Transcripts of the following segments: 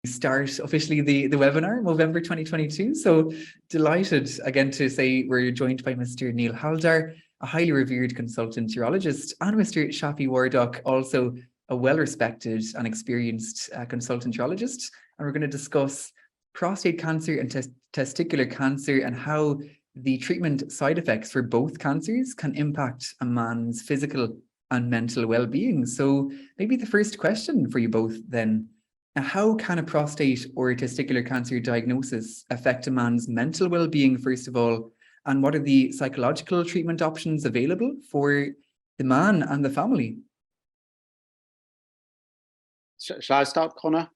start officially the webinar, Movember 2022. So delighted again to say we're joined by Mr. Neil Haldar, a highly revered consultant urologist, and Mr. Shafi Wardak, also a well-respected and experienced consultant urologist. And we're going to discuss prostate cancer and testicular cancer and how the treatment side effects for both cancers can impact a man's physical and mental well-being. So maybe the first question for you both then, how can a prostate or testicular cancer diagnosis affect a man's mental well-being, first of all, and what are the psychological treatment options available for the man and the family? Shall I start, Connor?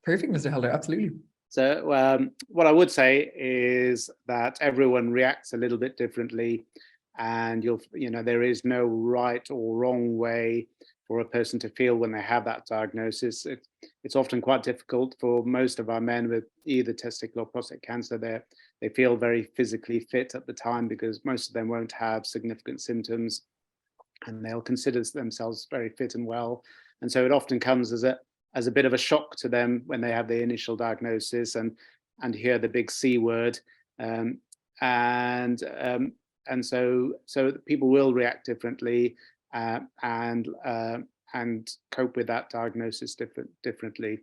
Perfect, Mr. Haldar, absolutely. So what I would say is that everyone reacts a little bit differently, and there is no right or wrong way for a person to feel when they have that diagnosis. It's often quite difficult for most of our men with either testicular or prostate cancer. They feel very physically fit at the time because most of them won't have significant symptoms, and they'll consider themselves very fit and well. And so it often comes as a bit of a shock to them when they have the initial diagnosis and hear the big C word, and so people will react differently and cope with that diagnosis differently.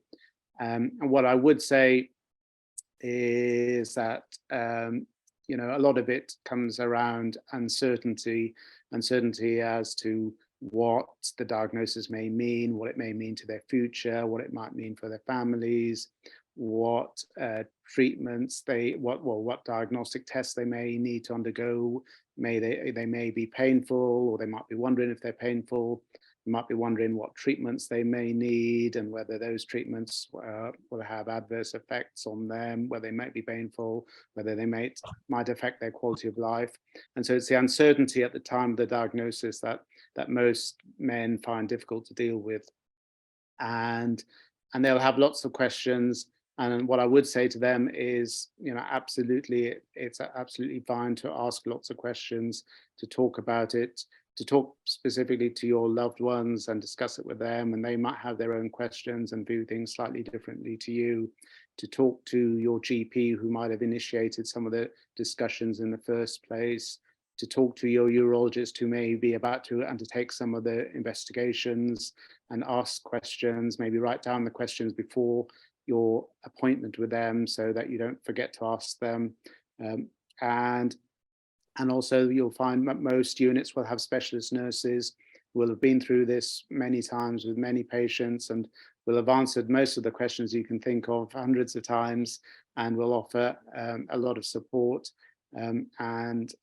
And what I would say is that a lot of it comes around uncertainty as to what the diagnosis may mean, what it may mean to their future, what it might mean for their families, what treatments what diagnostic tests they may need to undergo. They may be painful, or they might be wondering if they're painful. They might be wondering what treatments they may need and whether those treatments will have adverse effects on them, whether they might be painful, whether they might affect their quality of life. And so it's the uncertainty at the time of the diagnosis that most men find difficult to deal with. And they'll have lots of questions. And what I would say to them is, absolutely, it's absolutely fine to ask lots of questions, to talk about it, to talk specifically to your loved ones and discuss it with them. And they might have their own questions and view things slightly differently to you, to talk to your GP who might have initiated some of the discussions in the first place, to talk to your urologist who may be about to undertake some of the investigations and ask questions, maybe write down the questions before your appointment with them so that you don't forget to ask them. And also you'll find that most units will have specialist nurses who will have been through this many times with many patients and will have answered most of the questions you can think of hundreds of times, and will offer a lot of support. And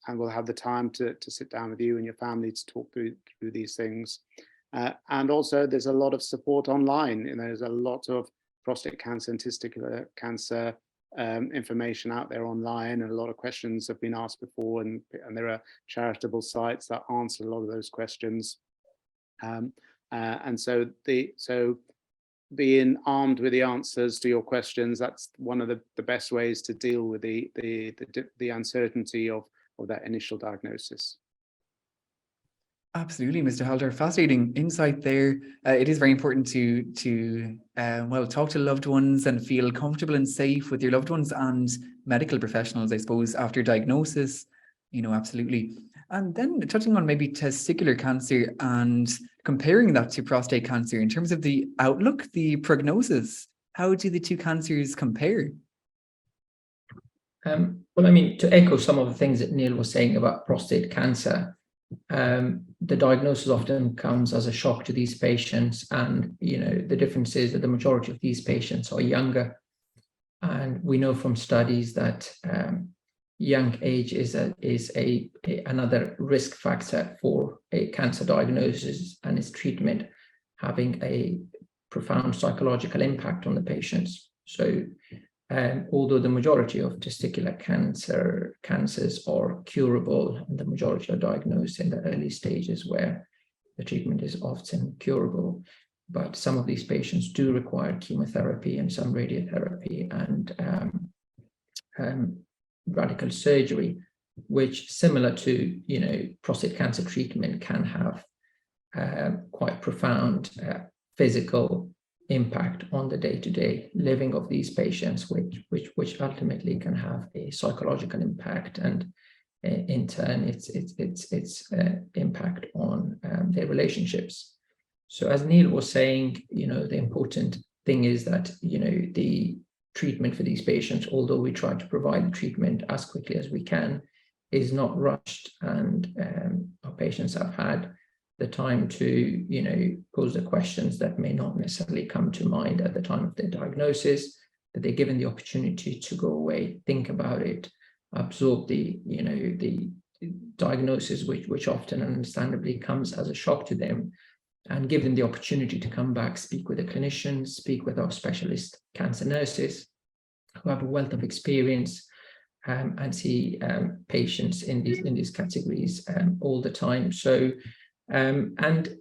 we'll have the time to sit down with you and your family to talk through these things. And also there's a lot of support online. There's a lot of prostate cancer and testicular cancer information out there online, and a lot of questions have been asked before, and there are charitable sites that answer a lot of those questions. And so being armed with the answers to your questions, that's one of the best ways to deal with the uncertainty of that initial diagnosis. Absolutely, Mr. Haldar. Fascinating insight there. It is very important to talk to loved ones and feel comfortable and safe with your loved ones and medical professionals, I suppose, after diagnosis. Absolutely. And then touching on maybe testicular cancer and comparing that to prostate cancer in terms of the outlook, the prognosis, how do the two cancers compare? To echo some of the things that Neil was saying about prostate cancer, the diagnosis often comes as a shock to these patients, and the difference is that the majority of these patients are younger, and we know from studies that young age is another risk factor for a cancer diagnosis and its treatment, having a profound psychological impact on the patients. So although the majority of testicular cancers are curable, and the majority are diagnosed in the early stages where the treatment is often curable, but some of these patients do require chemotherapy and some radiotherapy and radical surgery, which, similar to prostate cancer treatment, can have quite profound physical impact on the day-to-day living of these patients, which ultimately can have a psychological impact, and in turn its impact on their relationships. So as Neil was saying, the important thing is that the treatment for these patients, although we try to provide the treatment as quickly as we can, is not rushed, and our patients have had the time to pose the questions that may not necessarily come to mind at the time of their diagnosis, that they're given the opportunity to go away, think about it, absorb the diagnosis, which often understandably comes as a shock to them, and give them the opportunity to come back, speak with a clinician, speak with our specialist cancer nurses who have a wealth of experience, and see patients in these categories all the time. So, and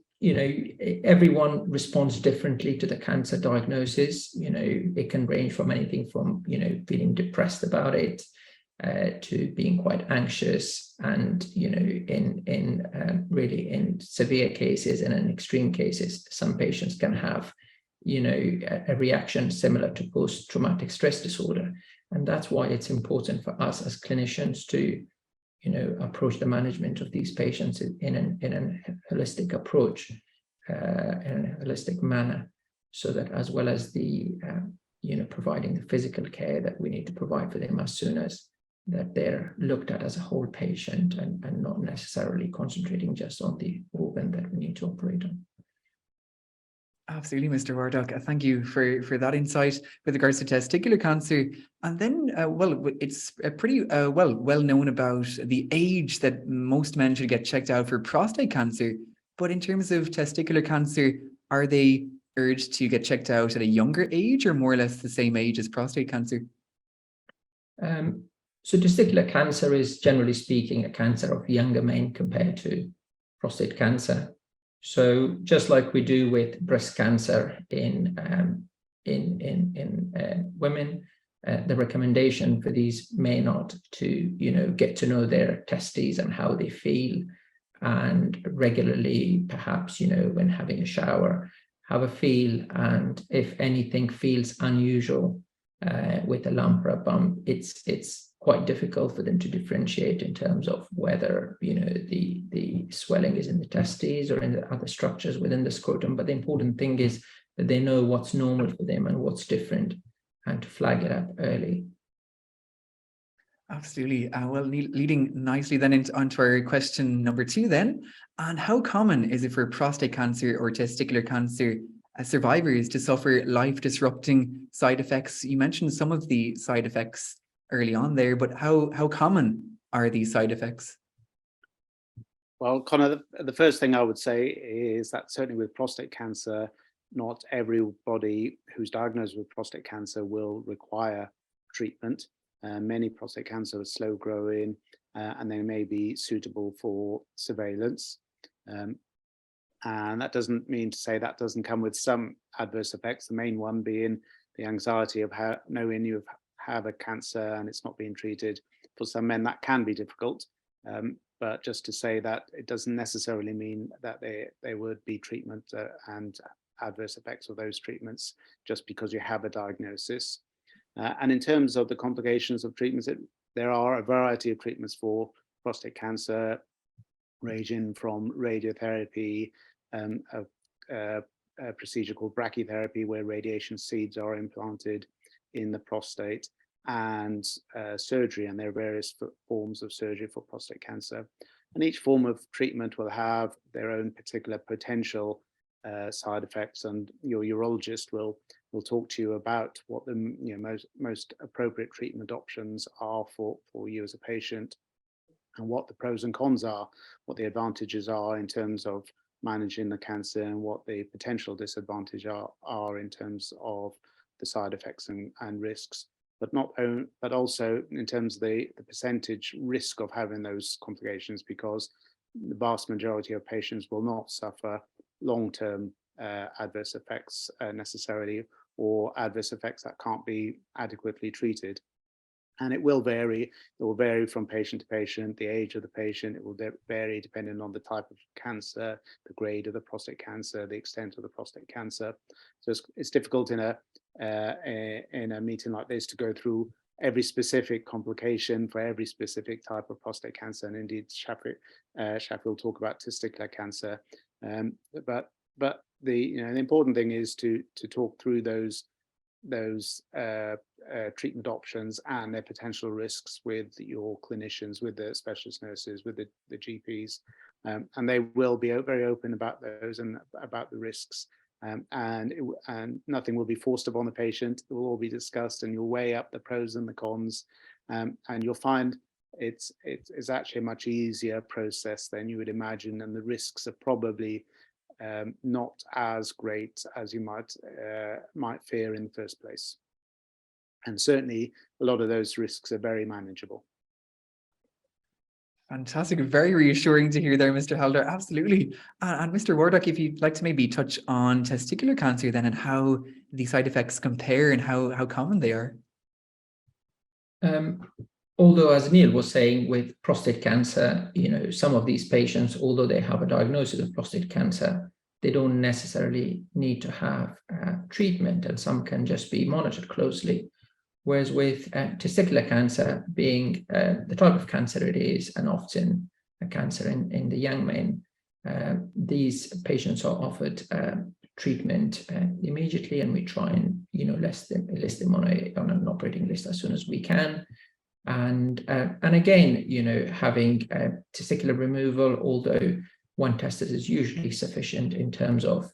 everyone responds differently to the cancer diagnosis. It can range from anything from feeling depressed about it to being quite anxious, and really in severe cases and in extreme cases, some patients can have a reaction similar to post-traumatic stress disorder. And that's why it's important for us as clinicians to approach the management of these patients in a holistic approach, in a holistic manner, so that as well as the providing the physical care that we need to provide for them, as soon as that they're looked at as a whole patient, and not necessarily concentrating just on the organ that we need to operate on. Absolutely, Mr. Wardak. Thank you for that insight with regards to testicular cancer. And then, well, it's pretty well known about the age that most men should get checked out for prostate cancer. But in terms of testicular cancer, are they urged to get checked out at a younger age, or more or less the same age as prostate cancer? So testicular cancer is, generally speaking, a cancer of younger men compared to prostate cancer. So just like we do with breast cancer in women, the recommendation for these men not to get to know their testes and how they feel, and regularly, perhaps when having a shower, have a feel, and if anything feels unusual with a lump or a bump, it's quite difficult for them to differentiate in terms of whether the swelling is in the testes or in the other structures within the scrotum. But the important thing is that they know what's normal for them and what's different, and to flag it up early. Absolutely. Well, leading nicely then onto our question number 2 then. And how common is it for prostate cancer or testicular cancer survivors to suffer life-disrupting side effects? You mentioned some of the side effects early on there, but how common are these side effects? Well, Connor, the first thing I would say is that certainly with prostate cancer, not everybody who's diagnosed with prostate cancer will require treatment. Many prostate cancer are slow growing, and they may be suitable for surveillance. And that doesn't mean to say that doesn't come with some adverse effects, the main one being the anxiety of knowing you have a cancer and it's not being treated. For some men, that can be difficult. But just to say that it doesn't necessarily mean that there would be treatment and adverse effects of those treatments just because you have a diagnosis. And in terms of the complications of treatments, there are a variety of treatments for prostate cancer, ranging from radiotherapy, a procedure called brachytherapy, where radiation seeds are implanted in the prostate, and surgery. And there are various forms of surgery for prostate cancer. And each form of treatment will have their own particular potential side effects, and your urologist will talk to you about what the most appropriate treatment options are for you as a patient, and what the pros and cons are, what the advantages are in terms of managing the cancer, and what the potential disadvantages are in terms of the side effects and risks, but also in terms of the percentage risk of having those complications, because the vast majority of patients will not suffer long-term adverse effects necessarily, or adverse effects that can't be adequately treated. And it will vary. It will vary from patient to patient, the age of the patient. It will vary depending on the type of cancer, the grade of the prostate cancer, the extent of the prostate cancer. So it's difficult in a meeting like this to go through every specific complication for every specific type of prostate cancer. And indeed, Shafi will talk about testicular cancer. But the important thing is to talk through those treatment options and their potential risks with your clinicians, with the specialist nurses, with the GPs, and they will be very open about those and about the risks. And nothing will be forced upon the patient. It will all be discussed, and you'll weigh up the pros and the cons, and you'll find it's actually a much easier process than you would imagine, and the risks are probably not as great as you might fear in the first place. And certainly a lot of those risks are very manageable. Fantastic. Very reassuring to hear there, Mr. Haldar. Absolutely. And Mr. Wardak, if you'd like to maybe touch on testicular cancer then, and how the side effects compare and how common they are. Although, as Neil was saying, with prostate cancer, some of these patients, although they have a diagnosis of prostate cancer, they don't necessarily need to have treatment, and some can just be monitored closely. Whereas with testicular cancer, being the type of cancer it is, and often a cancer in the young men, these patients are offered treatment immediately, and we try and list them on an operating list as soon as we can. And again, having testicular removal, although one testis is usually sufficient in terms of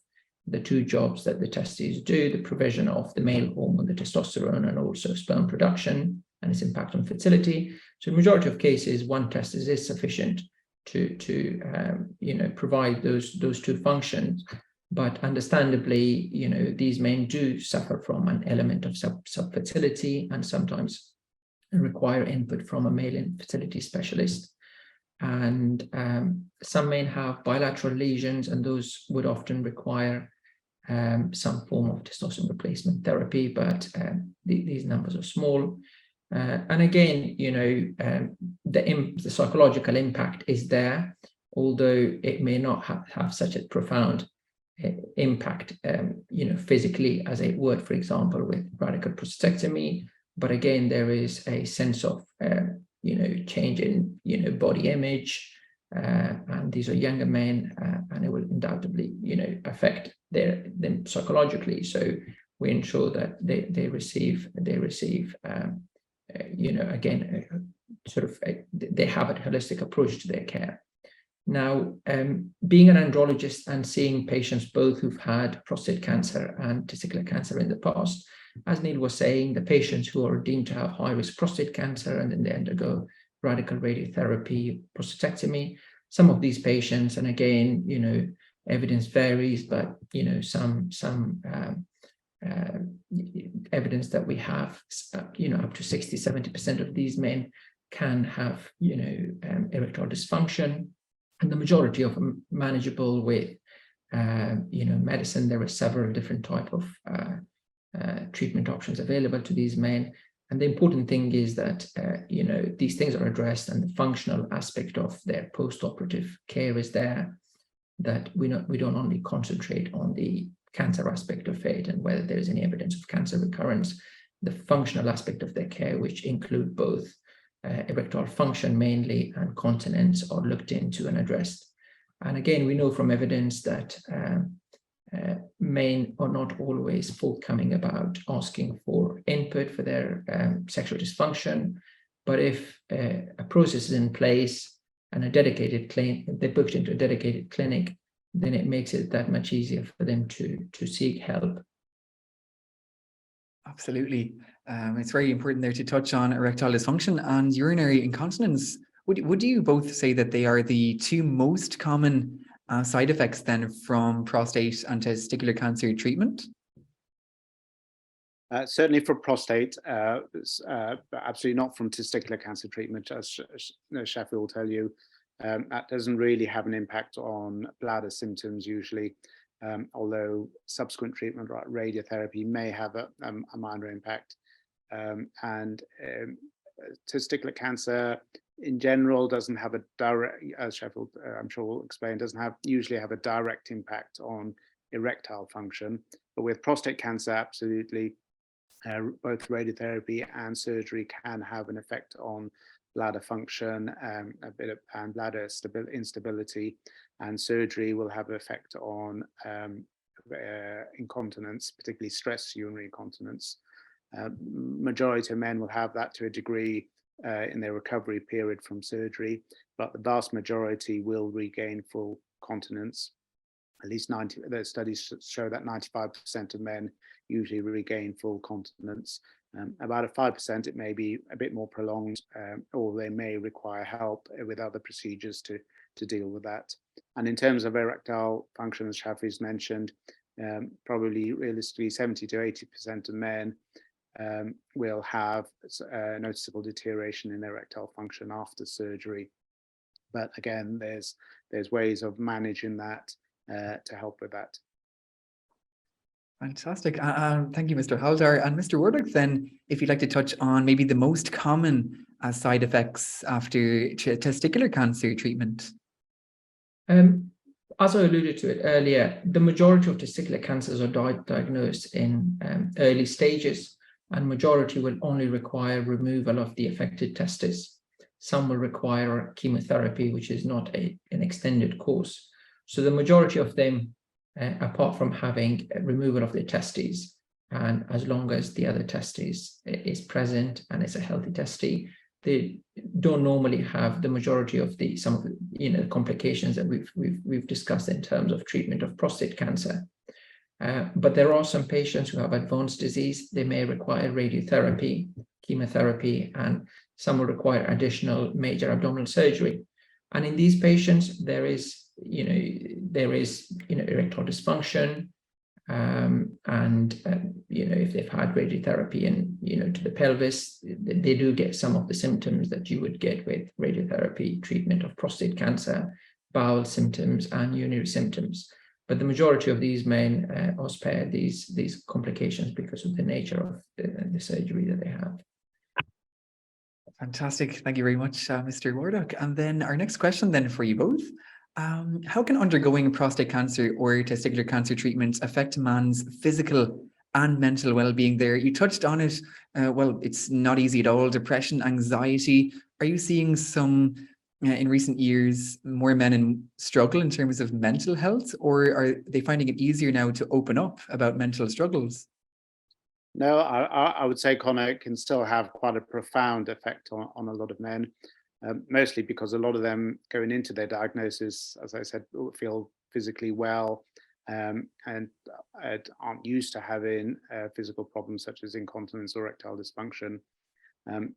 the two jobs that the testes do, the provision of the male hormone, the testosterone, and also sperm production and its impact on fertility. So in the majority of cases, one testis is sufficient to provide those two functions. But understandably, these men do suffer from an element of subfertility and sometimes require input from a male infertility specialist. And some men have bilateral lesions, and those would often require some form of testosterone replacement therapy, but these numbers are small. And again, the psychological impact is there, although it may not have such a profound impact, physically as it would, for example, with radical prostatectomy. But again, there is a sense of, change in, body image, and these are younger men, and it will undoubtedly, affect them psychologically. So we ensure that they receive, again, they have a holistic approach to their care. Now, being an andrologist and seeing patients both who've had prostate cancer and testicular cancer in the past, as Neil was saying, the patients who are deemed to have high-risk prostate cancer and then they undergo radical radiotherapy, prostatectomy, some of these patients, and again, evidence varies, but some evidence that we have, up to 60-70% of these men can have, erectile dysfunction, and the majority of them manageable with, medicine. There are several different type of treatment options available to these men. And the important thing is that, these things are addressed, and the functional aspect of their post-operative care is there, that we don't only concentrate on the cancer aspect of it and whether there's any evidence of cancer recurrence. The functional aspect of their care, which include both erectile function mainly and continence, are looked into and addressed. And again, we know from evidence that men are not always forthcoming about asking for input for their sexual dysfunction, but if a process is in place and a dedicated clinic, they're booked into a dedicated clinic, then it makes it that much easier for them to seek help. Absolutely. It's very important there to touch on erectile dysfunction and urinary incontinence. Would you both say that they are the two most common side effects then from prostate and testicular cancer treatment? Certainly for prostate, but absolutely not from testicular cancer treatment, as Shafi will tell you. That doesn't really have an impact on bladder symptoms usually, although subsequent treatment, like radiotherapy, may have a minor impact. And testicular cancer in general doesn't have a direct, as Sheffield I'm sure will explain, doesn't usually have a direct impact on erectile function. But with prostate cancer, absolutely, both radiotherapy and surgery can have an effect on bladder function, and bladder instability, and surgery will have an effect on incontinence, particularly stress urinary incontinence. Majority of men will have that to a degree in their recovery period from surgery, but the vast majority will regain full continence. At least 90, the studies show that 95% of men usually regain full continence. About a 5%, it may be a bit more prolonged, or they may require help with other procedures to deal with that. And in terms of erectile function, as Shafi's mentioned, probably realistically 70 to 80% of men will have noticeable deterioration in erectile function after surgery. But again, there's ways of managing that to help with that. Fantastic. Thank you, Mr. Haldar. And Mr. Wardak, then, if you'd like to touch on maybe the most common side effects after testicular cancer treatment. As I alluded to it earlier, the majority of testicular cancers are diagnosed in early stages, and majority will only require removal of the affected testes. Some will require chemotherapy, which is not an extended course. So the majority of them, apart from having a removal of the testes, and as long as the other testes is present and it's a healthy testis, they don't normally have the majority of some of the complications that we've discussed in terms of treatment of prostate cancer. But there are some patients who have advanced disease. They may require radiotherapy, chemotherapy, and some will require additional major abdominal surgery. And in these patients, there is erectile dysfunction, and if they've had radiotherapy and to the pelvis, they do get some of the symptoms that you would get with radiotherapy treatment of prostate cancer, bowel symptoms and urinary symptoms. But the majority of these men are spared these complications because of the nature of the surgery that they have. Fantastic. Thank you very much, Mr. Wardak. And then our next question then for you both. How can undergoing prostate cancer or testicular cancer treatment affect a man's physical and mental well-being there? You touched on it. Well, it's not easy at all. Depression, anxiety. Are you seeing some, in recent years, more men struggle in terms of mental health, or are they finding it easier now to open up about mental struggles? No, I would say, Connor, it can still have quite a profound effect on a lot of men. Mostly because a lot of them going into their diagnosis, as I said, feel physically well, and aren't used to having physical problems such as incontinence or erectile dysfunction.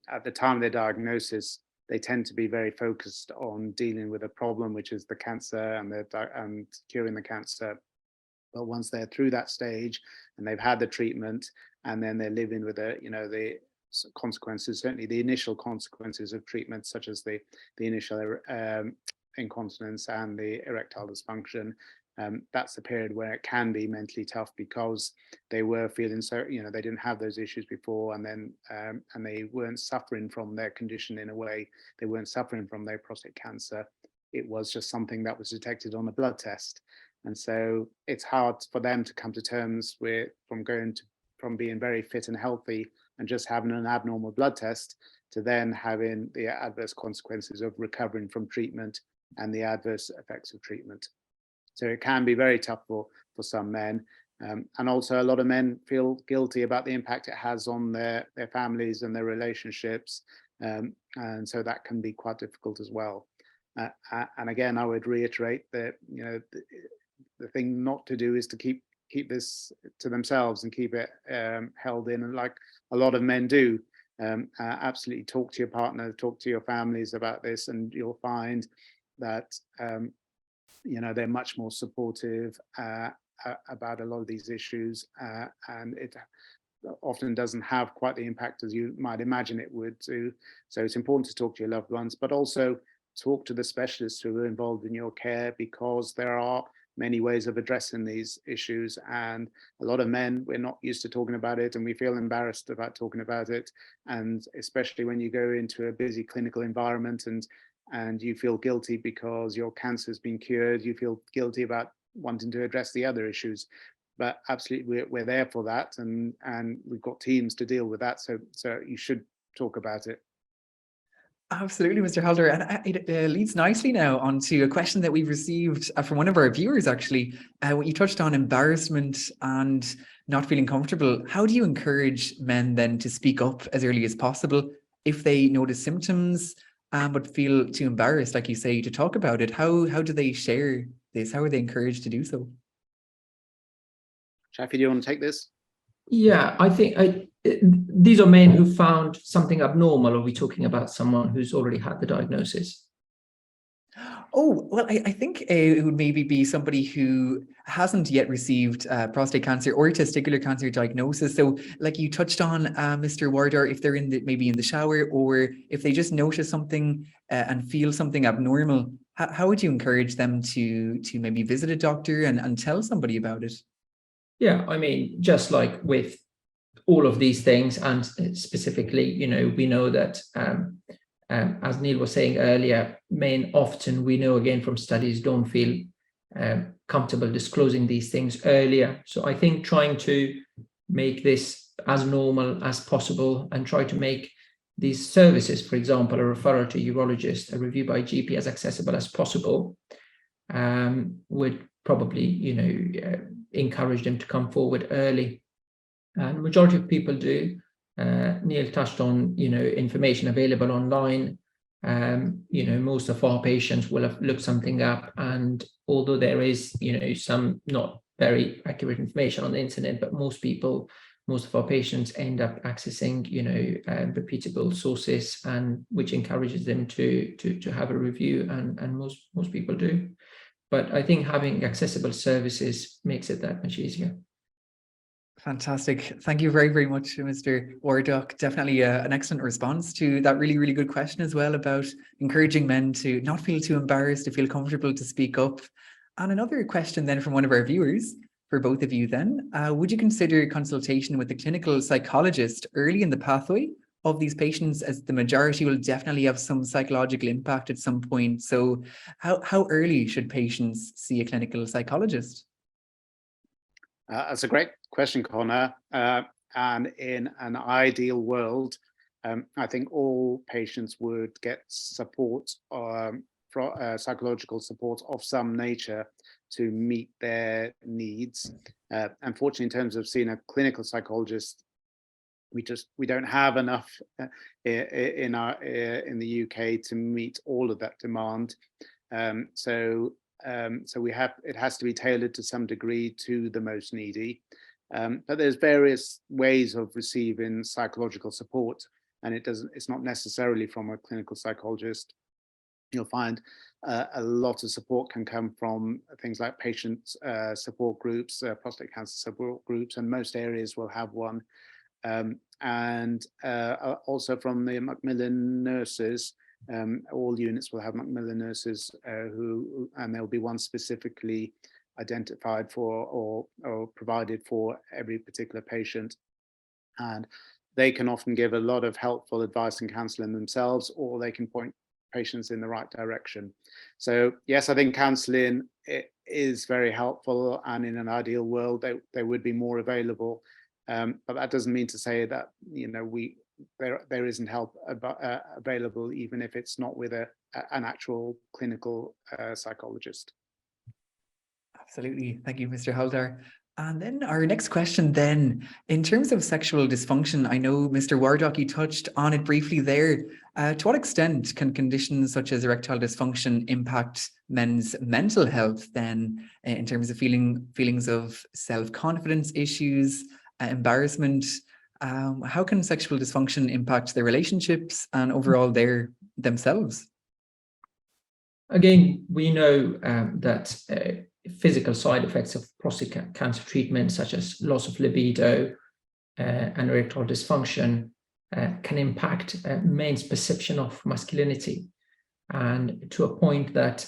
At the time of their diagnosis, they tend to be very focused on dealing with a problem, which is the cancer, and curing the cancer. But once they're through that stage and they've had the treatment, and then they're living with the consequences, certainly the initial consequences of treatment, such as the initial incontinence and the erectile dysfunction, that's the period where it can be mentally tough, because they were feeling so, they didn't have those issues before, and then and they weren't suffering from their condition in a way. They weren't suffering from their prostate cancer. It was just something that was detected on a blood test. And so it's hard for them to come to terms with from being very fit and healthy and just having an abnormal blood test, to then having the adverse consequences of recovering from treatment and the adverse effects of treatment. So it can be very tough for some men. And also a lot of men feel guilty about the impact it has on their families and their relationships. And so that can be quite difficult as well. And again, I would reiterate that, the thing not to do is to keep this to themselves and keep it held in, and like a lot of men do. Absolutely talk to your partner, talk to your families about this, and you'll find that they're much more supportive about a lot of these issues, and it often doesn't have quite the impact as you might imagine it would do. So it's important to talk to your loved ones, but also talk to the specialists who are involved in your care, because there are many ways of addressing these issues. And a lot of men, we're not used to talking about it, and we feel embarrassed about talking about it. And especially when you go into a busy clinical environment and you feel guilty because your cancer has been cured, you feel guilty about wanting to address the other issues. But absolutely, we're there for that, and we've got teams to deal with that. So you should talk about it. Absolutely, Mr. Haldar. And it leads nicely now onto a question that we've received from one of our viewers, actually. When you touched on embarrassment and not feeling comfortable, how do you encourage men then to speak up as early as possible if they notice symptoms, but feel too embarrassed, like you say, to talk about it? How do they share this? How are they encouraged to do so? Shafi, do you want to take this? Yeah, I think these are men who found something abnormal, or are we talking about someone who's already had the diagnosis? Oh, well, I think it would maybe be somebody who hasn't yet received prostate cancer or testicular cancer diagnosis. So like you touched on, Mr. Wardak, if they're maybe in the shower, or if they just notice something and feel something abnormal, how would you encourage them to maybe visit a doctor and tell somebody about it? Yeah, I mean, just like with all of these things, and specifically, we know that, as Neil was saying earlier, men often, we know again from studies, don't feel comfortable disclosing these things earlier. So I think trying to make this as normal as possible and try to make these services, for example, a referral to a urologist, a review by GP, as accessible as possible, would probably, encourage them to come forward early. And the majority of people do. Neil touched on, information available online. Most of our patients will have looked something up, and although there is, some not very accurate information on the internet, but most of our patients end up accessing, reputable sources, and which encourages them to have a review, and most people do. But I think having accessible services makes it that much easier. Fantastic. Thank you very, very much, Mr. Wardak. Definitely an excellent response to that really, really good question as well, about encouraging men to not feel too embarrassed, to feel comfortable to speak up. And another question then from one of our viewers, for both of you then, would you consider consultation with a clinical psychologist early in the pathway of these patients, as the majority will definitely have some psychological impact at some point? So how early should patients see a clinical psychologist? That's a great question, Connor. And in an ideal world, I think all patients would get support, psychological support of some nature to meet their needs. Unfortunately, in terms of seeing a clinical psychologist, we don't have enough in the UK to meet all of that demand. So it has to be tailored to some degree to the most needy. But there's various ways of receiving psychological support, and it's not necessarily from a clinical psychologist. You'll find a lot of support can come from things like patient support groups, prostate cancer support groups, and most areas will have one. And also from the Macmillan nurses. All units will have Macmillan nurses and there'll be one specifically identified for or provided for every particular patient. And they can often give a lot of helpful advice and counselling themselves, or they can point patients in the right direction. So yes, I think counselling is very helpful, and in an ideal world, they would be more available. But that doesn't mean to say that there isn't help available, even if it's not with an actual clinical psychologist. Absolutely. Thank you, Mr. Haldar. And then our next question then, in terms of sexual dysfunction, I know Mr. Wardak, you touched on it briefly there. To what extent can conditions such as erectile dysfunction impact men's mental health then, in terms of feelings of self-confidence issues, embarrassment? How can sexual dysfunction impact their relationships and overall themselves? Again, we know that physical side effects of prostate cancer treatment, such as loss of libido and erectile dysfunction, can impact men's perception of masculinity, and to a point that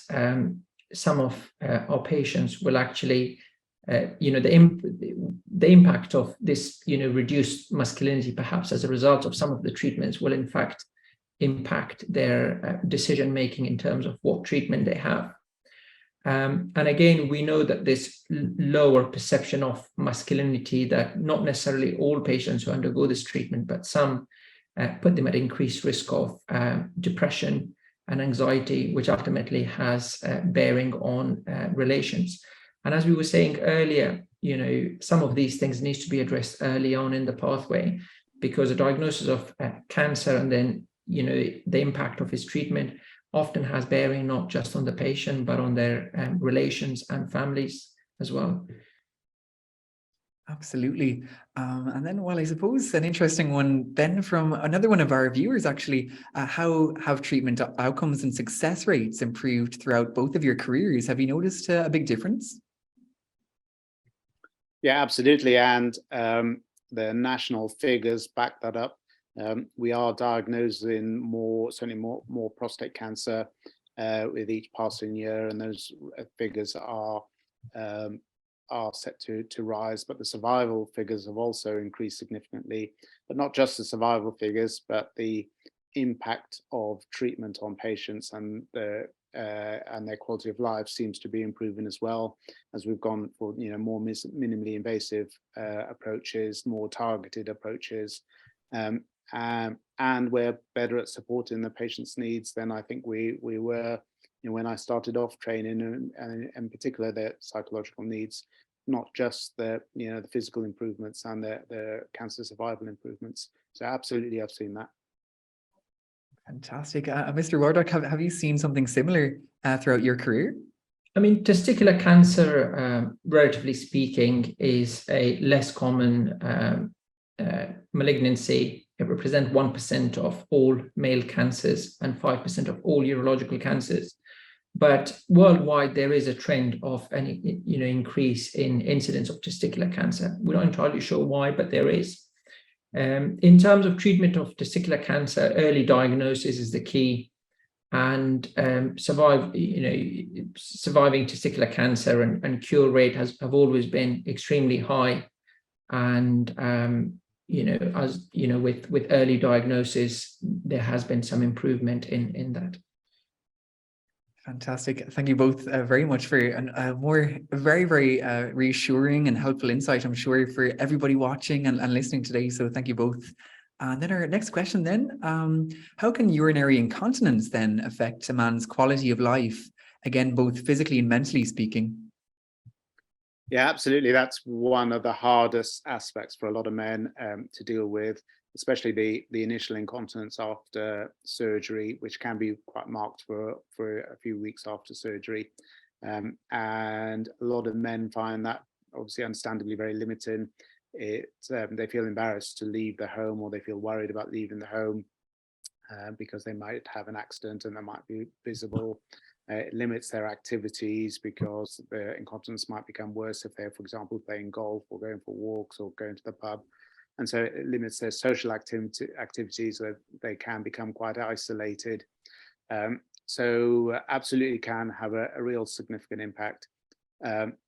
some of our patients will actually, the impact of this, reduced masculinity, perhaps as a result of some of the treatments, will in fact impact their decision making in terms of what treatment they have. And again, we know that this lower perception of masculinity, that not necessarily all patients who undergo this treatment, but some put them at increased risk of depression and anxiety, which ultimately has bearing on relations. And as we were saying earlier, some of these things need to be addressed early on in the pathway, because a diagnosis of cancer and then, the impact of his treatment often has bearing not just on the patient, but on their relations and families as well. Absolutely. And then, well, I suppose an interesting one then from another one of our viewers, actually, how have treatment outcomes and success rates improved throughout both of your careers? Have you noticed a big difference? Yeah, absolutely. And the national figures back that up. We are diagnosing certainly more prostate cancer with each passing year, and those figures are set to rise. But the survival figures have also increased significantly. But not just the survival figures, but the impact of treatment on patients and their quality of life seems to be improving as well, as we've gone for more minimally invasive approaches, more targeted approaches. And we're better at supporting the patient's needs than I think we were when I started off training, and in particular their psychological needs, not just the the physical improvements and the cancer survival improvements. So absolutely, I've seen that. Fantastic. Mr. Wardak, have you seen something similar throughout your career? I mean, testicular cancer, relatively speaking, is a less common malignancy. It represents 1% of all male cancers and 5% of all urological cancers. But worldwide, there is a trend of an increase in incidence of testicular cancer. We're not entirely sure why, but there is. In terms of treatment of testicular cancer, early diagnosis is the key, and surviving testicular cancer and cure rate have always been extremely high. And with early diagnosis, there has been some improvement in that. Fantastic. Thank you both very much for a very, very reassuring and helpful insight, I'm sure, for everybody watching and listening today. So thank you both. And then our next question then, how can urinary incontinence then affect a man's quality of life? Again, both physically and mentally speaking. Yeah, absolutely. That's one of the hardest aspects for a lot of men to deal with, especially the initial incontinence after surgery, which can be quite marked for a few weeks after surgery. And a lot of men find that obviously understandably very limiting. They feel embarrassed to leave the home, or they feel worried about leaving the home because they might have an accident and that might be visible. It limits their activities because their incontinence might become worse if they're, for example, playing golf or going for walks or going to the pub. And so it limits their social activities, so they can become quite isolated. So absolutely can have a real significant impact.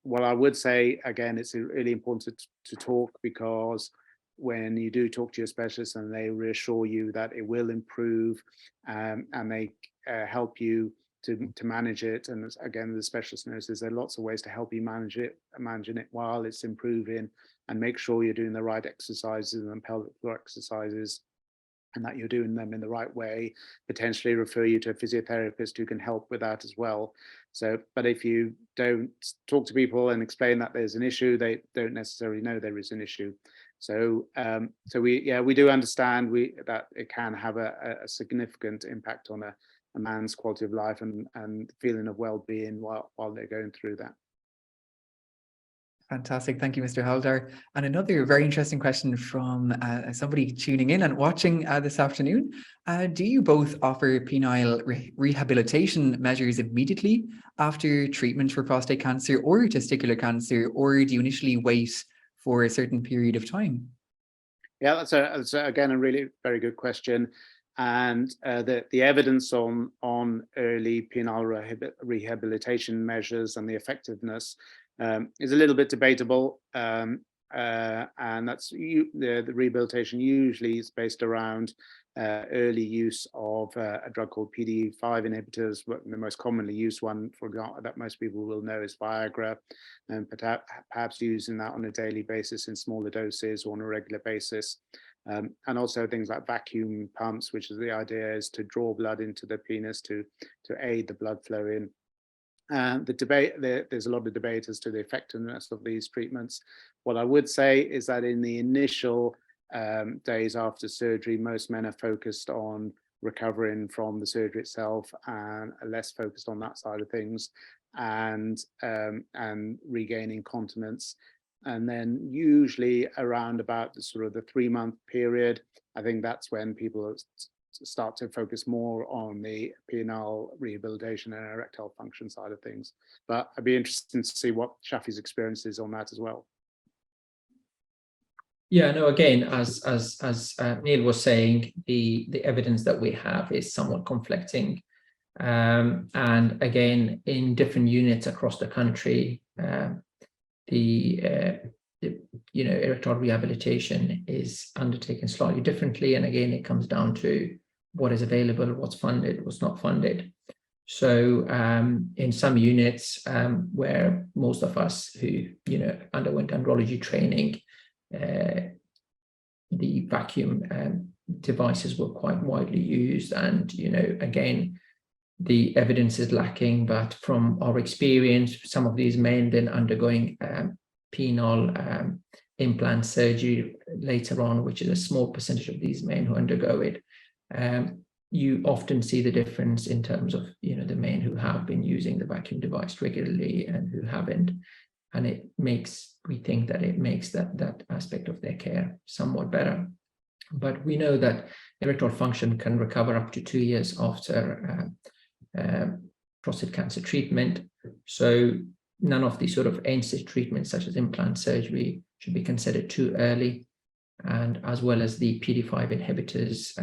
What I would say, again, it's really important to talk, because when you do talk to your specialist and they reassure you that it will improve and they help you to manage it, and again, the specialist nurses, there are lots of ways to help you managing it while it's improving, and make sure you're doing the right exercises and pelvic floor exercises, and that you're doing them in the right way, potentially refer you to a physiotherapist who can help with that as well. So, but if you don't talk to people and explain that there's an issue, they don't necessarily know there is an issue. So, we do understand that it can have a significant impact on a man's quality of life and feeling of well-being while they're going through that. Fantastic. Thank you, Mr. Haldar. And another very interesting question from somebody tuning in and watching this afternoon. Do you both offer penile rehabilitation measures immediately after treatment for prostate cancer or testicular cancer, or do you initially wait for a certain period of time? Yeah, that's again a really very good question. And the evidence on early penile rehabilitation measures and the effectiveness is a little bit debatable. And that's the rehabilitation usually is based around early use of a drug called PDE5 inhibitors. The most commonly used one, for example, that most people will know is Viagra, and perhaps using that on a daily basis in smaller doses or on a regular basis. And also things like vacuum pumps, which is the idea is to draw blood into the penis to aid the blood flow in. There's a lot of debate as to the effectiveness of these treatments. What I would say is that in the initial days after surgery, most men are focused on recovering from the surgery itself and are less focused on that side of things, and regaining continence. And then usually around about the sort of the 3-month period, I think that's when people start to focus more on the penile rehabilitation and erectile function side of things. But I'd be interested to see what Shafi's experience is on that as well. Yeah, no, again, as Neil was saying, the evidence that we have is somewhat conflicting. And again, in different units across the country, erectile rehabilitation is undertaken slightly differently. And again, it comes down to what is available, what's funded, what's not funded. So in some units where most of us who underwent andrology training, the vacuum devices were quite widely used, and again, the evidence is lacking. But from our experience, some of these men then undergoing penile implant surgery later on, which is a small percentage of these men who undergo it, you often see the difference in terms of the men who have been using the vacuum device regularly and who haven't. And we think that it makes that aspect of their care somewhat better. But we know that erectile function can recover up to 2 years after prostate cancer treatment. So none of the sort of end-stage treatments such as implant surgery should be considered too early. And as well as the PDE5 inhibitors,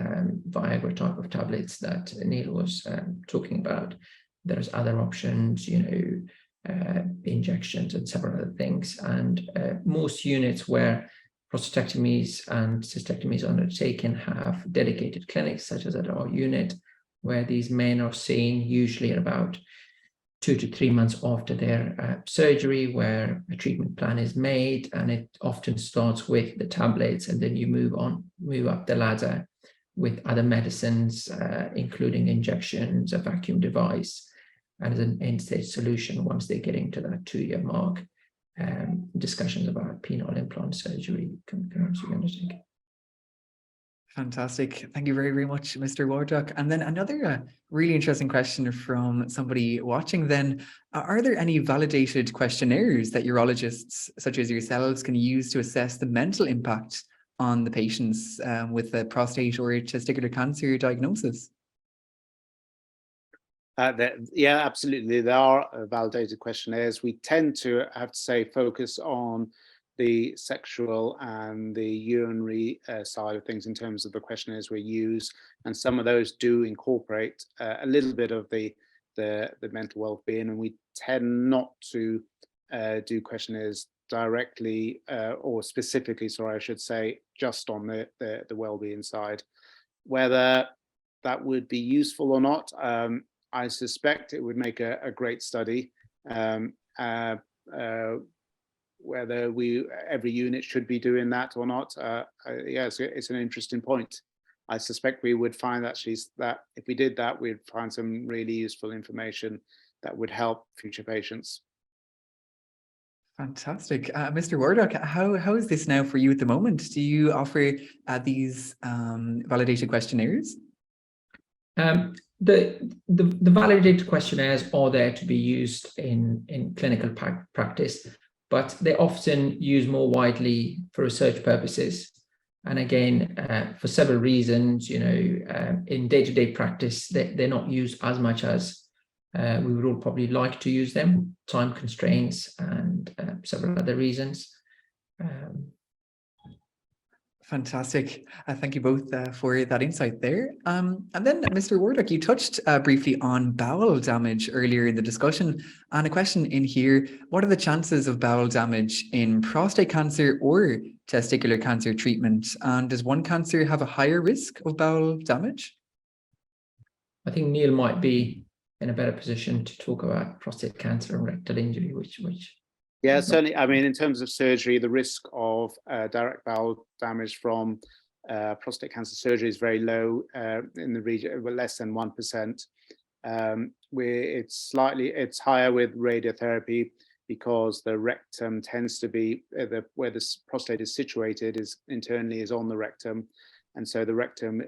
Viagra type of tablets that Neil was talking about, there's other options, injections and several other things. And most units where prostatectomies and cystectomies are undertaken have dedicated clinics, such as at our unit, where these men are seen usually at about 2 to 3 months after their surgery, where a treatment plan is made, and it often starts with the tablets, and then you move up the ladder with other medicines, including injections, a vacuum device, and as an end-stage solution, once they're getting to that 2-year mark, discussions about penile implant surgery can also be undertaken. Fantastic. Thank you very, very much, Mr. Wardak. And then another really interesting question from somebody watching then. Are there any validated questionnaires that urologists, such as yourselves, can use to assess the mental impact on the patients with a prostate or testicular cancer diagnosis? Yeah, absolutely. There are validated questionnaires. We tend to have to say focus on the sexual and the urinary side of things in terms of the questionnaires we use, and some of those do incorporate a little bit of the mental well-being, and we tend not to do questionnaires directly or specifically, sorry, I should say, just on the well-being side. Whether that would be useful or not, I suspect it would make a great study. Whether every unit should be doing that or not, yeah, it's an interesting point. I suspect we would find actually that if we did that, we'd find some really useful information that would help future patients. Fantastic. Mr. Wardak, how is this now for you at the moment? Do you offer these validated questionnaires? The validated questionnaires are there to be used in clinical practice, but they often used more widely for research purposes. And again, for several reasons, in day-to-day practice, they're not used as much as we would all probably like to use them, time constraints and several other reasons. Fantastic. Thank you both for that insight there. And then, Mr. Wardak, you touched briefly on bowel damage earlier in the discussion. And a question in here, what are the chances of bowel damage in prostate cancer or testicular cancer treatment? And does one cancer have a higher risk of bowel damage? I think Neil might be in a better position to talk about prostate cancer and rectal injury, which yeah, certainly. I mean, in terms of surgery, the risk of direct bowel damage from prostate cancer surgery is very low, in the region, less than 1%. It's higher with radiotherapy because the rectum tends to be where the prostate is situated is internally is on the rectum, and so the rectum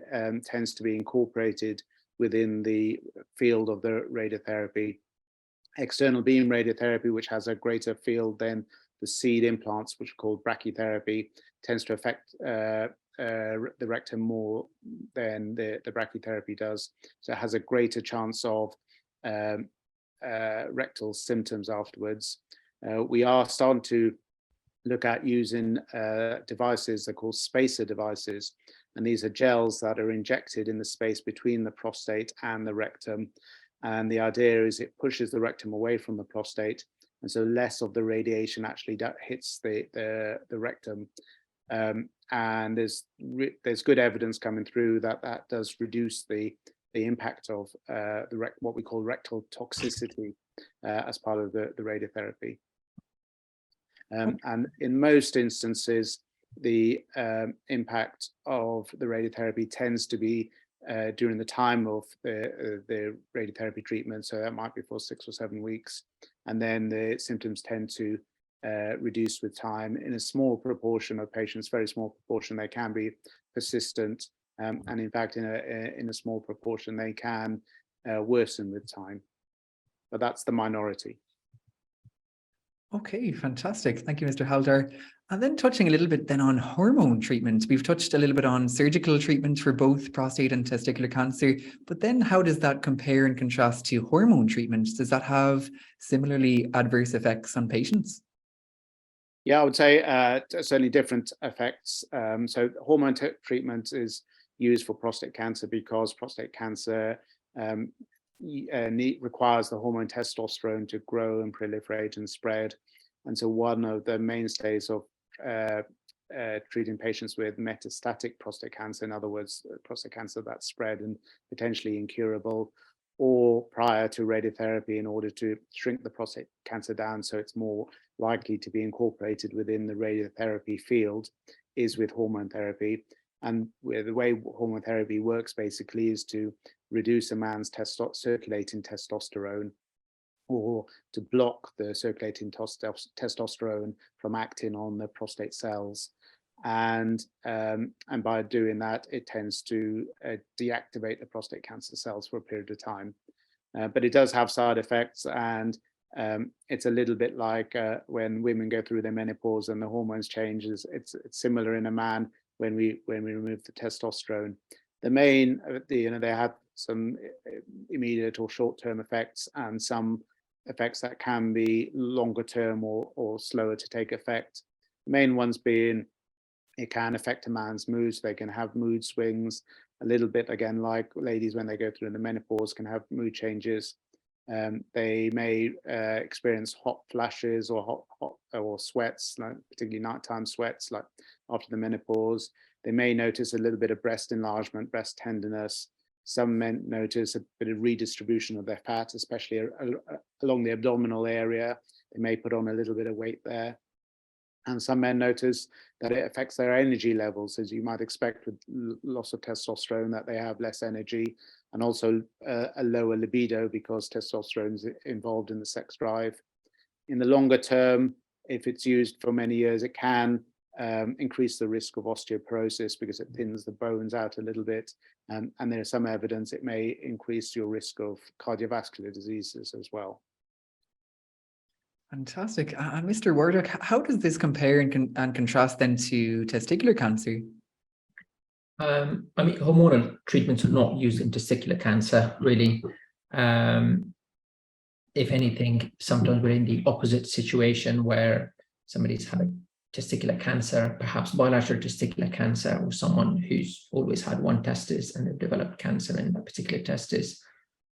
tends to be incorporated within the field of the radiotherapy. External beam radiotherapy, which has a greater field than the seed implants, which are called brachytherapy, tends to affect the rectum more than the brachytherapy does. So it has a greater chance of rectal symptoms afterwards. We are starting to look at using devices, they're called spacer devices. And these are gels that are injected in the space between the prostate and the rectum. And the idea is it pushes the rectum away from the prostate, and so less of the radiation actually hits the rectum. And there's good evidence coming through that does reduce the impact of what we call rectal toxicity as part of the radiotherapy. And in most instances, the impact of the radiotherapy tends to be during the time of the radiotherapy treatment, so that might be for 6 or 7 weeks, and then the symptoms tend to reduce with time. In a small proportion of patients, very small proportion, they can be persistent, and in fact, in a small proportion, they can worsen with time, but that's the minority. Okay, fantastic. Thank you, Mr. Haldar. And then touching a little bit then on hormone treatment. We've touched a little bit on surgical treatment for both prostate and testicular cancer, but then how does that compare and contrast to hormone treatment? Does that have similarly adverse effects on patients? Yeah, I would say certainly different effects. So hormone treatment is used for prostate cancer because prostate cancer requires the hormone testosterone to grow and proliferate and spread. And so one of the mainstays of treating patients with metastatic prostate cancer, in other words, prostate cancer that's spread and potentially incurable, or prior to radiotherapy in order to shrink the prostate cancer down so it's more likely to be incorporated within the radiotherapy field, is with hormone therapy. And the way hormone therapy works basically is to reduce a man's circulating testosterone, or to block the circulating testosterone from acting on the prostate cells. And by doing that, it tends to deactivate the prostate cancer cells for a period of time. But it does have side effects, and it's a little bit like when women go through their menopause and the hormones changes. It's similar in a man when we remove the testosterone. The main, they have some immediate or short-term effects, and some effects that can be longer term or slower to take effect. The main ones being it can affect a man's moods. They can have mood swings, a little bit again like ladies when they go through the menopause can have mood changes. They may experience hot flashes or or sweats, like particularly nighttime sweats, like after the menopause. They may notice a little bit of breast enlargement, breast tenderness. Some men notice a bit of redistribution of their fat, especially along the abdominal area. They may put on a little bit of weight there. And some men notice that it affects their energy levels, as you might expect with loss of testosterone, that they have less energy, and also a lower libido because testosterone is involved in the sex drive. In the longer term, if it's used for many years, it can increase the risk of osteoporosis because it thins the bones out a little bit. And there's some evidence it may increase your risk of cardiovascular diseases as well. Fantastic. Mr. Wardak, how does this compare and contrast then to testicular cancer? I mean, hormonal treatments are not used in testicular cancer, really. If anything, sometimes we're in the opposite situation where somebody's had a testicular cancer, perhaps bilateral testicular cancer, or someone who's always had one testis and they've developed cancer in that particular testis.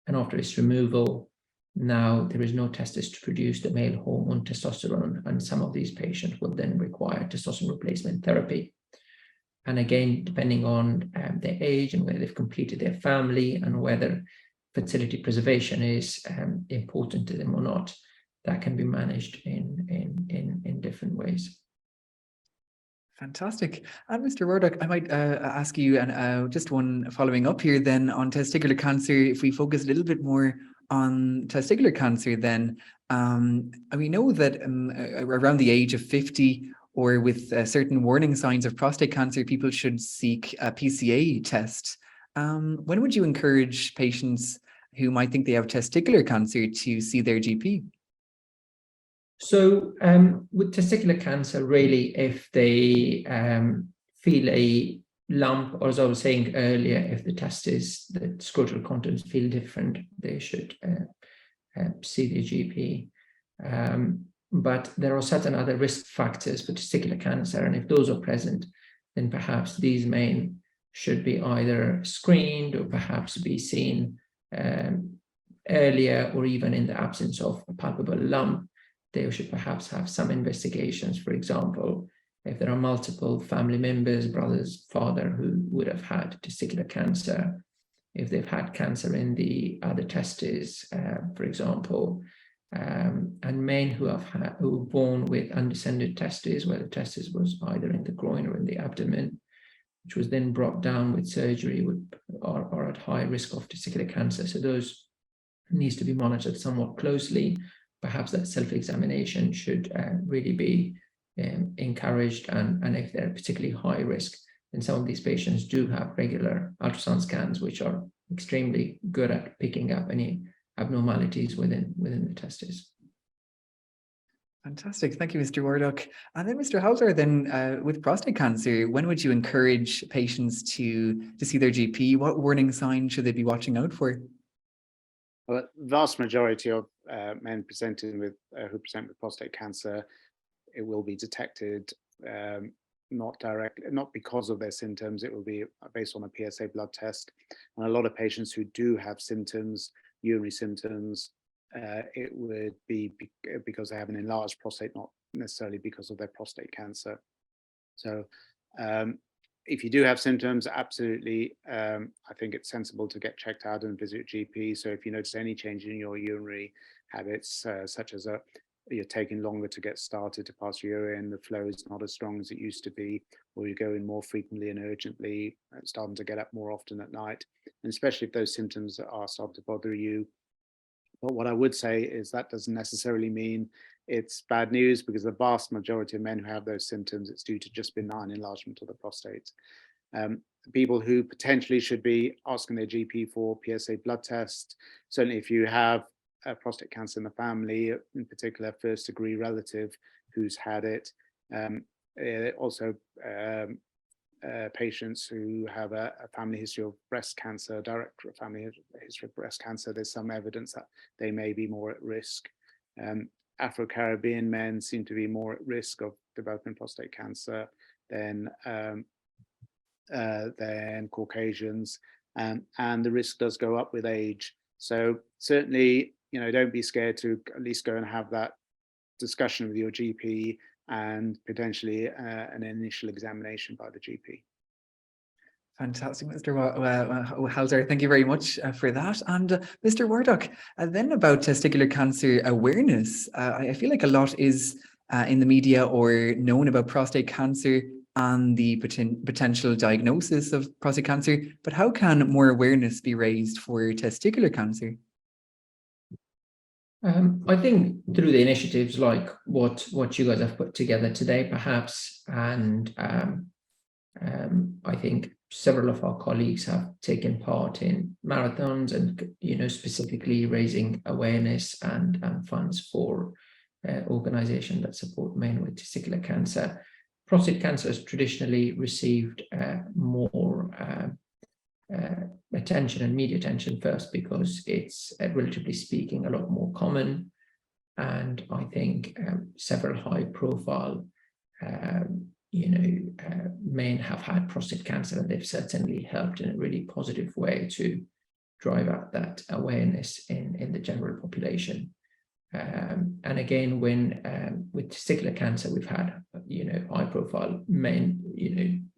And after its removal, now there is no testis to produce the male hormone testosterone, and some of these patients will then require testosterone replacement therapy. And again, depending on their age and whether they've completed their family and whether fertility preservation is important to them or not, that can be managed in different ways. Fantastic. And Mr. Wardak, I might ask you, and just one following up here then on testicular cancer, if we focus a little bit more on testicular cancer then, we know that around the age of 50 or with certain warning signs of prostate cancer, people should seek a PSA test. When would you encourage patients who might think they have testicular cancer to see their GP? So with testicular cancer, really, if they feel a lump, or as I was saying earlier, if the testes, the scrotal contents feel different, they should see their GP. But there are certain other risk factors for testicular cancer, and if those are present, then perhaps these men should be either screened or perhaps be seen earlier, or even in the absence of a palpable lump, they should perhaps have some investigations. For example, if there are multiple family members, brothers, father, who would have had testicular cancer, if they've had cancer in the other testes, for example, and men who were born with undescended testes, where the testis was either in the groin or in the abdomen, which was then brought down with surgery, are at high risk of testicular cancer. So those needs to be monitored somewhat closely. Perhaps that self-examination should really be encouraged, and if they're particularly high risk, then some of these patients do have regular ultrasound scans, which are extremely good at picking up any abnormalities within the testes. Fantastic. Thank you, Mr. Wardak. And then Mr. Haldar, then with prostate cancer, when would you encourage patients to see their GP? What warning signs should they be watching out for? Well, the vast majority of men presenting with who present with prostate cancer, it will be detected not because of their symptoms. It will be based on a PSA blood test. And a lot of patients who do have symptoms, urinary symptoms, it would be because they have an enlarged prostate, not necessarily because of their prostate cancer. So if you do have symptoms, absolutely, I think it's sensible to get checked out and visit GP. So if you notice any change in your urinary habits, such as you're taking longer to get started to pass urine, the flow is not as strong as it used to be, or you go in more frequently and urgently, starting to get up more often at night, and especially if those symptoms are starting to bother you. But what I would say is that doesn't necessarily mean it's bad news, because the vast majority of men who have those symptoms, it's due to just benign enlargement of the prostate. People who potentially should be asking their GP for PSA blood test, certainly if you have prostate cancer in the family, in particular first degree relative who's had it, also patients who have a family history of breast cancer, direct family history of breast cancer, there's some evidence that they may be more at risk. Afro-Caribbean men seem to be more at risk of developing prostate cancer than Caucasians, and the risk does go up with age. So certainly, don't be scared to at least go and have that discussion with your GP, and potentially an initial examination by the GP. Fantastic, Mr. Haldar. Thank you very much for that. And Mr. Wardak, then about testicular cancer awareness. I feel like a lot is in the media or known about prostate cancer and the potential diagnosis of prostate cancer, but how can more awareness be raised for testicular cancer? I think through the initiatives like what you guys have put together today, perhaps, and I think several of our colleagues have taken part in marathons and specifically raising awareness and funds for organizations that support men with testicular cancer. Prostate cancer has traditionally received more attention and media attention first because it's, relatively speaking, a lot more common, and I think several high-profile men have had prostate cancer, and they've certainly helped in a really positive way to drive out that awareness in the general population. And again, when with testicular cancer, we've had high profile men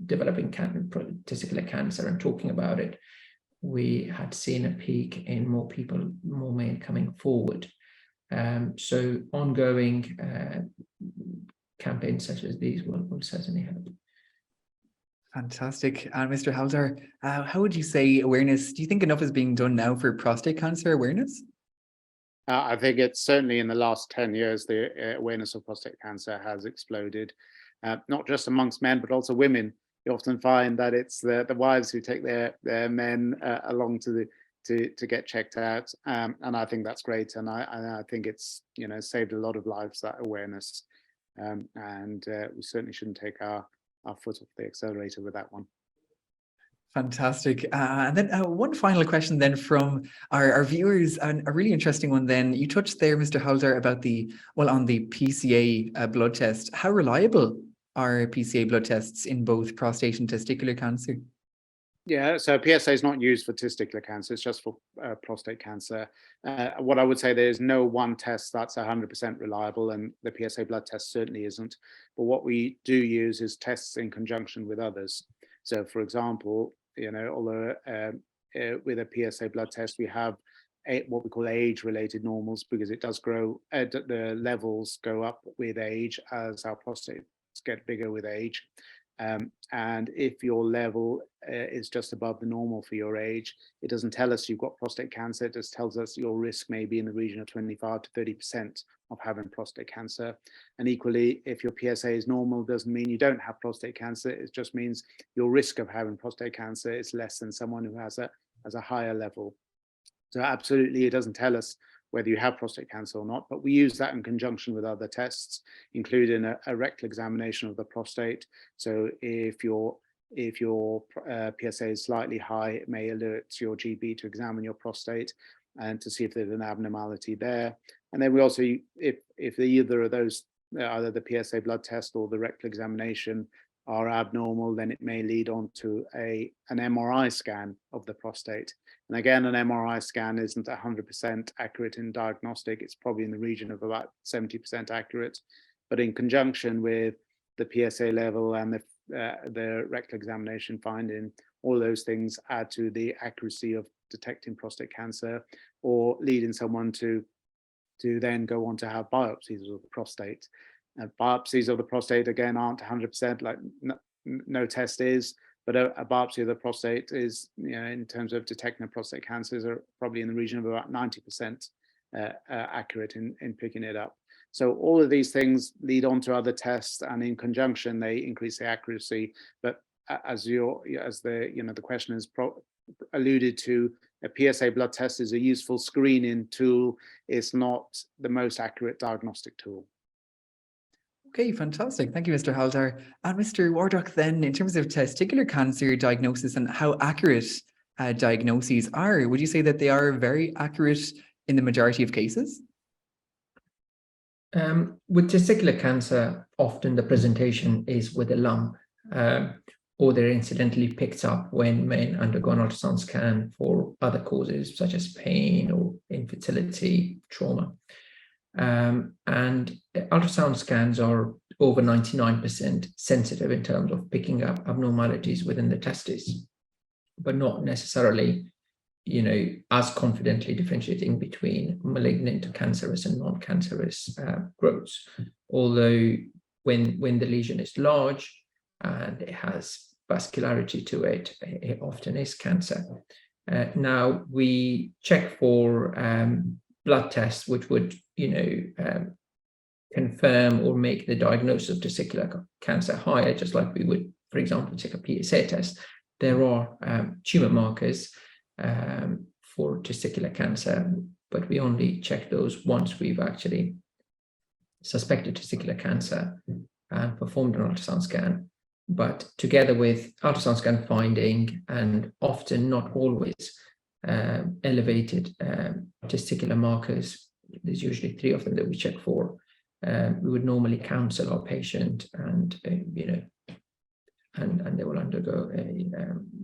developing testicular cancer and talking about it. We had seen a peak in more men coming forward. So ongoing campaigns such as these will certainly help. Fantastic. And Mr. Haldar, how would you say awareness, do you think enough is being done now for prostate cancer awareness? I think it's certainly in the last 10 years, the awareness of prostate cancer has exploded, not just amongst men, but also women. You often find that it's the wives who take their men along to get checked out, and I think that's great. And I think it's saved a lot of lives, that awareness, and we certainly shouldn't take our foot off the accelerator with that one. Fantastic. And then one final question then from our viewers, and a really interesting one then. You touched there, Mr. Haldar, about on the PSA blood test. How reliable are PSA blood tests in both prostate and testicular cancer? Yeah, so PSA is not used for testicular cancer, it's just for prostate cancer. What I would say, there's no one test that's 100% reliable, and the PSA blood test certainly isn't. But what we do use is tests in conjunction with others. So for example, although with a PSA blood test, we have what we call age-related normals, because it does grow, the levels go up with age as our prostates get bigger with age. And if your level is just above the normal for your age, it doesn't tell us you've got prostate cancer. It just tells us your risk may be in the region of 25 to 30% of having prostate cancer. And equally, if your PSA is normal, doesn't mean you don't have prostate cancer. It just means your risk of having prostate cancer is less than someone who has a higher level. So absolutely, it doesn't tell us whether you have prostate cancer or not, but we use that in conjunction with other tests, including a rectal examination of the prostate. So if your PSA is slightly high, it may alert your GP to examine your prostate and to see if there's an abnormality there. And then we also, if either of those, either the PSA blood test or the rectal examination are abnormal, then it may lead on to an MRI scan of the prostate. And again, an MRI scan isn't 100% accurate in diagnostic. It's probably in the region of about 70% accurate. But in conjunction with the PSA level and the rectal examination finding, all those things add to the accuracy of detecting prostate cancer, or leading someone to then go on to have biopsies of the prostate. Biopsies of the prostate, again, aren't 100%, like no test is, but a biopsy of the prostate is, in terms of detecting prostate cancers, are probably in the region of about 90% accurate in picking it up. So all of these things lead on to other tests, and in conjunction, they increase the accuracy. But as the question has alluded to, a PSA blood test is a useful screening tool. It's not the most accurate diagnostic tool. Okay, fantastic. Thank you, Mr. Haldar. And Mr. Wardak, then, in terms of testicular cancer diagnosis and how accurate diagnoses are, would you say that they are very accurate in the majority of cases? With testicular cancer, often the presentation is with a lump, or they're incidentally picked up when men undergo an ultrasound scan for other causes such as pain or infertility, trauma. And ultrasound scans are over 99% sensitive in terms of picking up abnormalities within the testes, but not necessarily, as confidently differentiating between malignant, cancerous, and non-cancerous growths. Although when the lesion is large and it has vascularity to it, it often is cancer. Now we check for blood tests which would, confirm or make the diagnosis of testicular cancer higher, just like we would, for example, check a PSA test. There are tumor markers for testicular cancer, but we only check those once we've actually suspected testicular cancer and performed an ultrasound scan. But together with ultrasound scan finding, and often not always, elevated testicular markers, there's usually 3 of them that we check for, we would normally counsel our patient, and and they will undergo a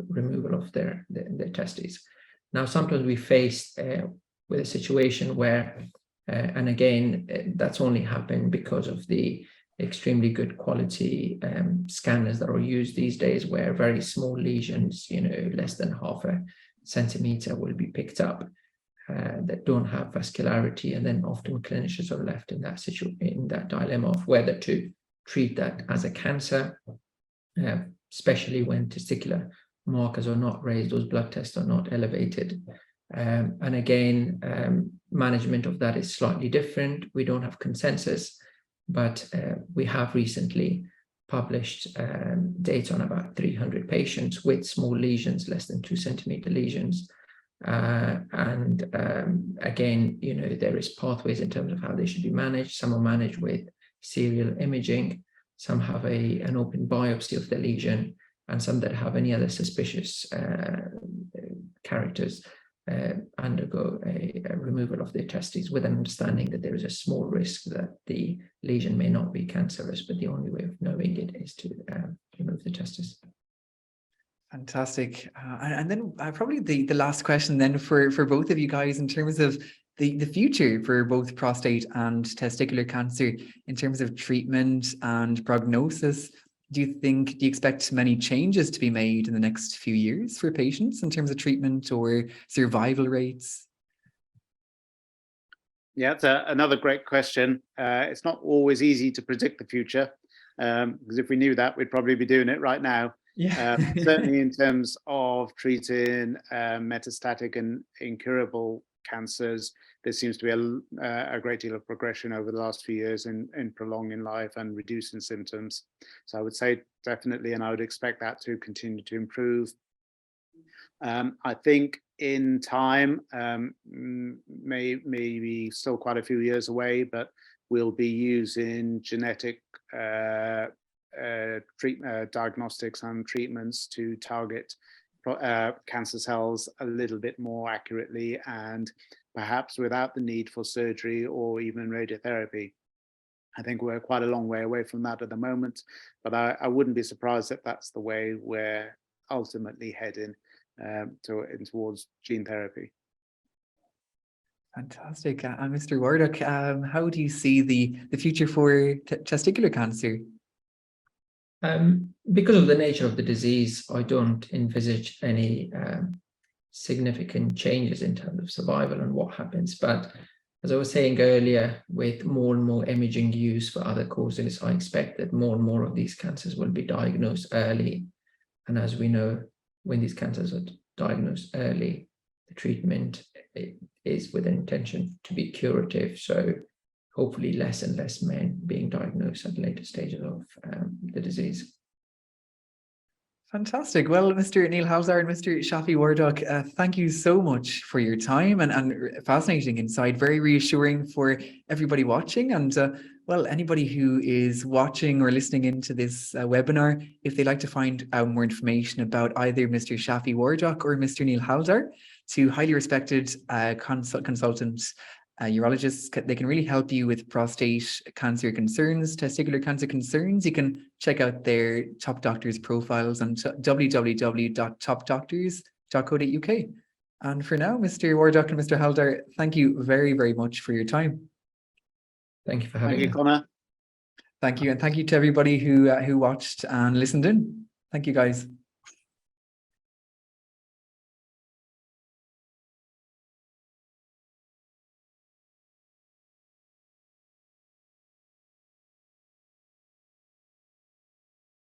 removal of their testes. Now, sometimes we face with a situation where, and again, that's only happened because of the extremely good quality scanners that are used these days, where very small lesions, less than half a centimeter, will be picked up that don't have vascularity, and then often clinicians are left in that dilemma of whether to treat that as a cancer, especially when testicular markers are not raised, those blood tests are not elevated. And again, management of that is slightly different. We don't have consensus, but we have recently published data on about 300 patients with small lesions, less than 2 centimeter lesions. And again, there is pathways in terms of how they should be managed. Some are managed with serial imaging, some have an open biopsy of the lesion, and some that have any other suspicious characters undergo a removal of their testes, with an understanding that there is a small risk that the lesion may not be cancerous, but the only way of knowing it is to remove the testes. Fantastic. And then probably the last question then for both of you guys, in terms of the future for both prostate and testicular cancer, in terms of treatment and prognosis. Do you expect many changes to be made in the next few years for patients in terms of treatment or survival rates? Yeah, it's another great question. It's not always easy to predict the future, because if we knew that, we'd probably be doing it right now. Yeah. Certainly in terms of treating metastatic and incurable cancers, there seems to be a great deal of progression over the last few years in prolonging life and reducing symptoms. So I would say definitely, and I would expect that to continue to improve. I think in time, maybe still quite a few years away, but we'll be using genetic diagnostics and treatments to target cancer cells a little bit more accurately, and perhaps without the need for surgery or even radiotherapy. I think we're quite a long way away from that at the moment, but I wouldn't be surprised if that's the way we're ultimately heading towards gene therapy. Fantastic. And Mr. Wardak, how do you see the future for testicular cancer? Because of the nature of the disease, I don't envisage any significant changes in terms of survival and what happens. But as I was saying earlier, with more and more imaging use for other causes, I expect that more and more of these cancers will be diagnosed early. And as we know, when these cancers are diagnosed early, the treatment is with an intention to be curative. So hopefully less and less men being diagnosed at later stages of the disease. Fantastic. Well, Mr. Neil Haldar and Mr. Shafi Wardak, thank you so much for your time and fascinating insight, very reassuring for everybody watching. And well, anybody who is watching or listening into this webinar, if they'd like to find out more information about either Mr. Shafi Wardak or Mr. Neil Haldar, two highly respected consultants, urologists, they can really help you with prostate cancer concerns, testicular cancer concerns. You can check out their top doctors' profiles on www.topdoctors.co.uk. And for now, Mr. Wardak and Mr. Haldar, thank you very, very much for your time. Thank you for having me. Thank you, Connor. Thank you. And thank you to everybody who watched and listened in. Thank you, guys.